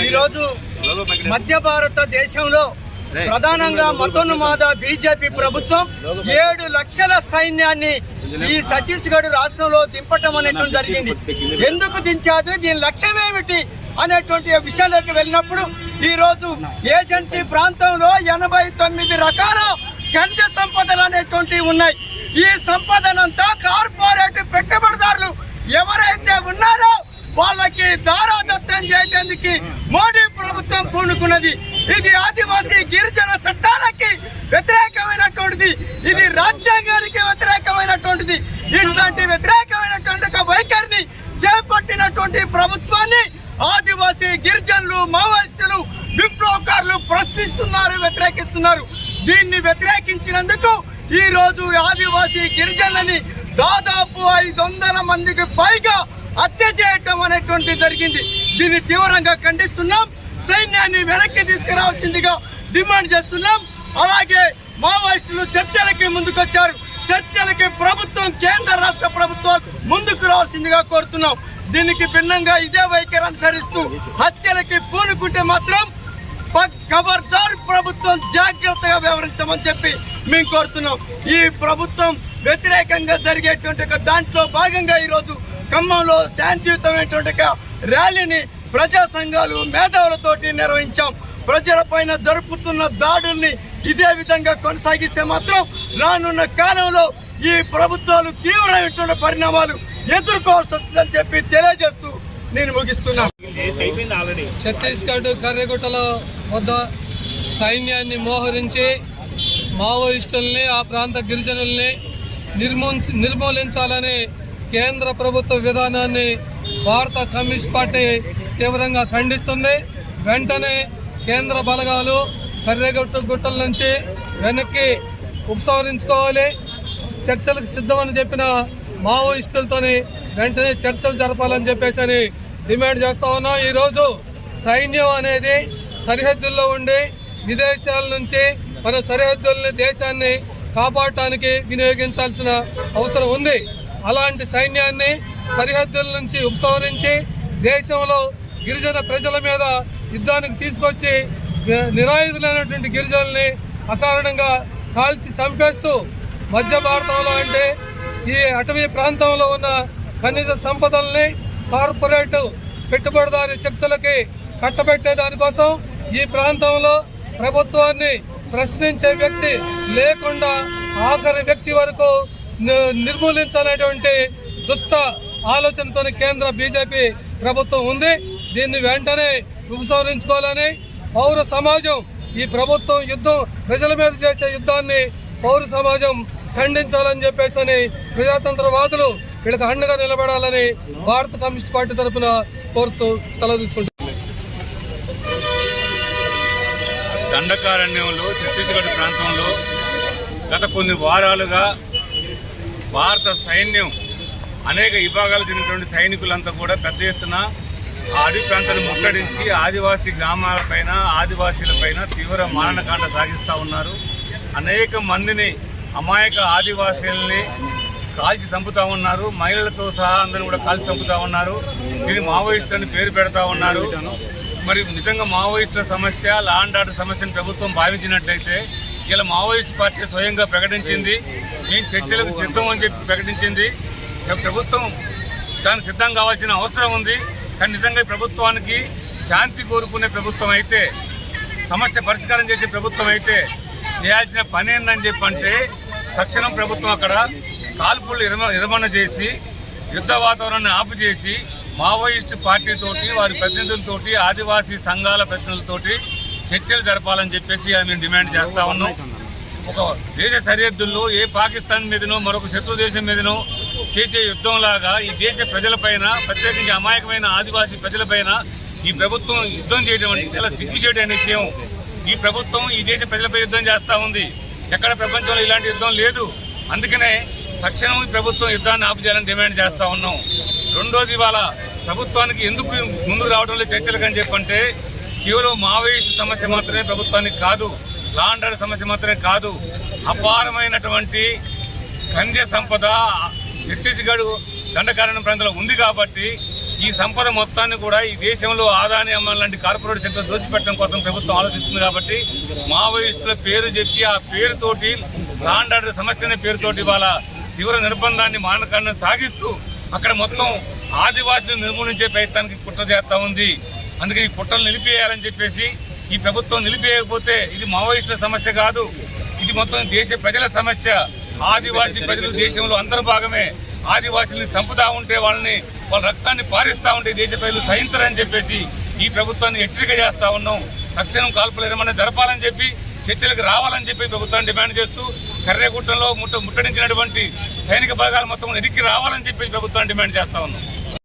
ఈరోజు మధ్య భారతదేశంలో ప్రధానంగా మతోన్మాద బీజేపీ ప్రభుత్వం 7 లక్షల సైన్యాన్ని ఈ ఛత్తీస్గఢ్ రాష్ట్రంలో దింపటం అనేటువంటి జరిగింది. ఎందుకు దించాదు, దీని లక్ష్యం ఏమిటి అనేటువంటి విషయాలకు వెళ్ళినప్పుడు ఈరోజు ఏజెన్సీ ప్రాంతంలో 89 రకాల ఖనిజ సంపదలు అనేటువంటివి ఉన్నాయి. ఈ సంపదనంతా కార్పొరేట్ పెట్టుబడిదారులు ఎవరైతే ఉన్నారో వాళ్ళకి దారాదత్తం చేయడానికి మోడీ ప్రభుత్వం పూనుకున్నది. ఇది ఆదివాసీ గిరిజన చట్టాలకి వ్యతిరేకమైనటువంటిది, ఇది రాజ్యాంగానికి వ్యతిరేకమైనటువంటిది. ఇట్లాంటి వ్యతిరేకమైనటువంటి ఒక వైఖరిని చేపట్టినటువంటి ప్రభుత్వాన్ని ఆదివాసీ గిరిజనులు, మావోయిస్టులు, విప్లవకారులు ప్రశ్నిస్తున్నారు, వ్యతిరేకిస్తున్నారు. దీన్ని వ్యతిరేకించినందుకు ఈ రోజు ఆదివాసీ గిరిజనులని దాదాపు 500 మందికి పైగా హత్య చేయటం అనేటువంటి జరిగింది. దీన్ని తీవ్రంగా ఖండిస్తున్నాం. సైన్యాన్ని వెనక్కి తీసుకురావాల్సిందిగా డిమాండ్ చేస్తున్నాం. అలాగే మావోయిస్టులు చర్చలకి ముందుకొచ్చారు. చర్చలకి ప్రభుత్వం, కేంద్ర రాష్ట్ర ప్రభుత్వాలు ముందుకు రావాల్సిందిగా కోరుతున్నాం. దీనికి భిన్నంగా ఇదే వైఖరి అనుసరిస్తూ హత్యలకి పూనుకుంటే మాత్రం ఖబర్దార్ ప్రభుత్వం జాగ్రత్తగా వ్యవహరించమని చెప్పి మేము కోరుతున్నాం. ఈ ప్రభుత్వం వ్యతిరేకంగా జరిగేటువంటి దాంట్లో భాగంగా ఈరోజు ఖమ్మంలో శాంతియుతమైనటువంటి ర్యాలీని ప్రజా సంఘాలు, మేధావులతోటి నిర్వహించాం. ప్రజలపైన జరుపుతున్న దాడుల్ని ఇదే విధంగా కొనసాగిస్తే మాత్రం రానున్న కాలంలో ఈ ప్రభుత్వాలు తీవ్రమైనటువంటి పరిణామాలు ఎదుర్కోవాల్సి వస్తుందని చెప్పి తెలియజేస్తూ నేను ముగిస్తున్నాను. ఛత్తీస్గఢ్ కర్రెగుట్టల వద్ద సైన్యాన్ని మోహరించి మావోయిస్టుల్ని, ఆ ప్రాంత గిరిజనుల్ని నిర్మూలించాలని కేంద్ర ప్రభుత్వ విధానాన్ని భారత కమ్యూనిస్ట్ పార్టీ తీవ్రంగా ఖండిస్తుంది. వెంటనే కేంద్ర బలగాలు కర్రెగుట్టల నుంచి వెనక్కి ఉపసంహరించుకోవాలి. చర్చలకు సిద్ధమని చెప్పిన మావోయిస్టులతోని వెంటనే చర్చలు జరపాలని చెప్పేసి డిమాండ్ చేస్తా ఉన్నాం. ఈరోజు సైన్యం అనేది సరిహద్దుల్లో ఉండి విదేశాల నుంచి మన సరిహద్దుల్ని, దేశాన్ని కాపాడటానికి వినియోగించాల్సిన అవసరం ఉంది. అలాంటి సైన్యాన్ని సరిహద్దుల నుంచి ఉపసంహరించి దేశంలో గిరిజన ప్రజల మీద యుద్ధానికి తీసుకొచ్చి నిరాయుధులైనటువంటి గిరిజనుల్ని అకారణంగా కాల్చి చంపేస్తూ మధ్య భారతంలో అంటే ఈ అటవీ ప్రాంతంలో ఉన్న ఖనిజ సంపదల్ని కార్పొరేట్ పెట్టుబడిదారి శక్తులకి కట్టబెట్టే దానికోసం ఈ ప్రాంతంలో ప్రభుత్వాన్ని ప్రశ్నించే వ్యక్తి లేకుండా ఆఖరి వ్యక్తి వరకు నిర్మూలించాలనేటువంటి దుష్ట ఆలోచనతో కేంద్ర బీజేపీ ప్రభుత్వం ఉంది. దీన్ని వెంటనే ఉపసంహరించుకోవాలని పౌర సమాజం, ఈ ప్రభుత్వం యుద్ధం ప్రజల మీద చేసే యుద్ధాన్ని పౌర సమాజం ఖండించాలని చెప్పేసి ప్రజాతంత్రవాదులు వీళ్ళకి అండగా నిలబడాలని భారత కమ్యూనిస్ట్ పార్టీ తరఫున కోరుతూ సెలవు తీసుకుంటున్నారు. దండకారణ్యంలో ఛత్తీస్గఢ్ ప్రాంతంలో గత కొన్ని వారాలుగా భారత సైన్యం అనేక విభాగాలు చెందినటువంటి సైనికులంతా కూడా పెద్ద ఎత్తున ఆ అడవి ప్రాంతాన్ని ముట్టడించి ఆదివాసీ గ్రామాలపైన, ఆదివాసీలపైన తీవ్ర మారణకాండ సాగిస్తూ ఉన్నారు. అనేక మందిని, అమాయక ఆదివాసీలని కాల్చి చంపుతా ఉన్నారు. మహిళలతో సహా అందరూ కూడా కాల్చి చంపుతా ఉన్నారు. దీన్ని మావోయిస్టులని పేరు పెడతా ఉన్నారు. మరి నిజంగా మావోయిస్టుల సమస్య, లా అండ్ ఆర్డర్ సమస్యను ప్రభుత్వం భావించినట్లయితే ఇలా మావోయిస్ట్ పార్టీ స్వయంగా ప్రకటించింది, మేము చర్చలకు సిద్ధం అని చెప్పి ప్రకటించింది. ప్రభుత్వం దానికి సిద్ధం కావాల్సిన అవసరం ఉంది. కానీ నిజంగా ప్రభుత్వానికి శాంతి కోరుకునే ప్రభుత్వం అయితే, సమస్య పరిష్కారం చేసే ప్రభుత్వం అయితే చేయాల్సిన పని ఏందని చెప్పంటే తక్షణం ప్రభుత్వం అక్కడ కాల్పులు విరమణ చేసి యుద్ధ వాతావరణాన్ని ఆపు చేసి మావోయిస్టు పార్టీతోటి, వారి ప్రతినిధులతోటి, ఆదివాసీ సంఘాల ప్రతినిధులతోటి చర్చలు జరపాలని చెప్పేసి మేము డిమాండ్ చేస్తా ఉన్నాం. ఒక దేశ సరిహద్దుల్లో ఏ పాకిస్తాన్ మీదనో మరొక శత్రు దేశం మీదనో చేసే యుద్ధంలాగా ఈ దేశ ప్రజలపైన, ప్రత్యేకించి అమాయకమైన ఆదివాసీ ప్రజలపైన ఈ ప్రభుత్వం యుద్ధం చేయడం అంటే చాలా సిగ్గుచేటైన విషయం. ఈ ప్రభుత్వం ఈ దేశ ప్రజలపై యుద్ధం చేస్తా ఉంది. ఎక్కడ ప్రపంచంలో ఇలాంటి యుద్ధం లేదు. అందుకనే తక్షణం ఈ ప్రభుత్వం యుద్ధాన్ని ఆపుచేయాలని డిమాండ్ చేస్తా ఉన్నాం. రెండోది, ఇవాళ ప్రభుత్వానికి ఎందుకు ముందుకు రావడం లేదు చర్చలకు అని చెప్పంటే, కేవలం మావోయిస్టు సమస్య మాత్రమే ప్రభుత్వానికి కాదు, లా అండ్ ఆర్డర్ సమస్య మాత్రమే కాదు, అపారమైనటువంటి ఖనిజ సంపద ఛత్తీస్గఢ్ దండకారణ్య ప్రాంతంలో ఉంది. కాబట్టి ఈ సంపద మొత్తాన్ని కూడా ఈ దేశంలో ఆదాని అమ్మాయి లాంటి కార్పొరేట్ సెక్టర్ దోచిపెట్టడం కోసం ప్రభుత్వం ఆలోచిస్తుంది. కాబట్టి మావోయిస్టుల పేరు చెప్పి ఆ పేరుతోటి లా అండ్ ఆర్డర్ సమస్య అనే పేరుతోటి వాళ్ళ తీవ్ర నిర్బంధాన్ని మానకాండం సాగిస్తూ అక్కడ మొత్తం ఆదివాసులను నిర్మూలించే ప్రయత్నానికి కుట్ర చేస్తా ఉంది. అందుకని ఈ కుట్రలు నిలిపేయాలని చెప్పేసి ఈ ప్రభుత్వం నిలిపేయకపోతే ఇది మావోయిస్టుల సమస్య కాదు, ఇది మొత్తం దేశ ప్రజల సమస్య. ఆదివాసీ ప్రజలు దేశంలో అంతర్భాగమే. ఆదివాసుల్ని చంపుతా ఉంటే వాళ్ళ రక్తాన్ని పారిస్తా ఉంటే దేశ ప్రజలు సహించరని చెప్పేసి ఈ ప్రభుత్వాన్ని హెచ్చరిక చేస్తా ఉన్నాం. తక్షణం కాల్పుల విరమణ జరపాలని చెప్పి చర్చలకు రావాలని చెప్పి ప్రభుత్వాన్ని డిమాండ్ చేస్తూ కర్రేగుట్టంలో ముట్టడించినటువంటి సైనిక బలగాలు మొత్తం ఎదిక్కి రావాలని చెప్పి ప్రభుత్వాన్ని డిమాండ్ చేస్తా ఉన్నాం.